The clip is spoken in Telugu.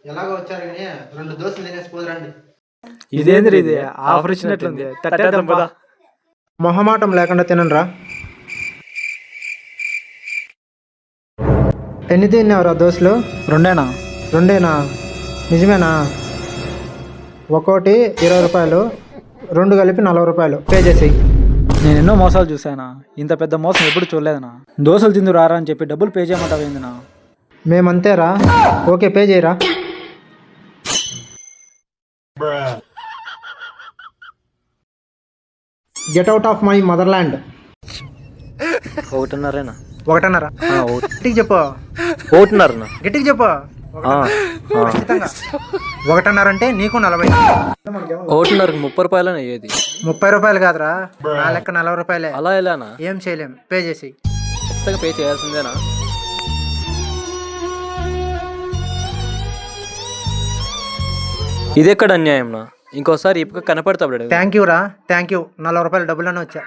ఎలాగో వచ్చారు కానీ 2 దోశలు తినేసి పోదురండి. ఇదేంద్ర ఇది ఆఫర్ ఇచ్చినట్లుంది, తట్టేద్దాం పద. మొహమాటం లేకుండా తినండిరా. ఎన్ని తిన్నావురా దోశలు? 2 రెండేనా? నిజమేనా? ఒక్కోటి 20 రూపాయలు, 2 కలిపి 40 రూపాయలు పే చేసేయి. నేను ఎన్నో మోసాలు చూసానా, ఇంత పెద్ద మోసం ఎప్పుడు చూడలేదనా. దోశలు తిందు రారా అని చెప్పి డబ్బులు పే చేయమంటావేందినా? మేమంతేరా. ఓకే, పే చేయరా. Get out of my motherland. 1.5 ఒకటన్నర. గట్టికి చెప్పు. 1.5 గట్టికి చెప్పు. ఖచ్చితంగా 1.5 అంటే నీకు 40. 1.5 30 రూపాయలనే అయ్యేది. 30 రూపాయలు కాదురా, నా లెక్క 40 రూపాయలే. అలా ఎలానా? ఏం చేయలేం, పే చేసి. ఖచ్చితంగా పే చేయాల్సిందేనా? ఇది ఎక్కడ అన్యాయంనా? ఇంకోసారి ఇప్పుడు కనపడతాడు. థ్యాంక్ యూ రా, థ్యాంక్ యూ. 40 రూపాయలు డబ్బులను వచ్చా.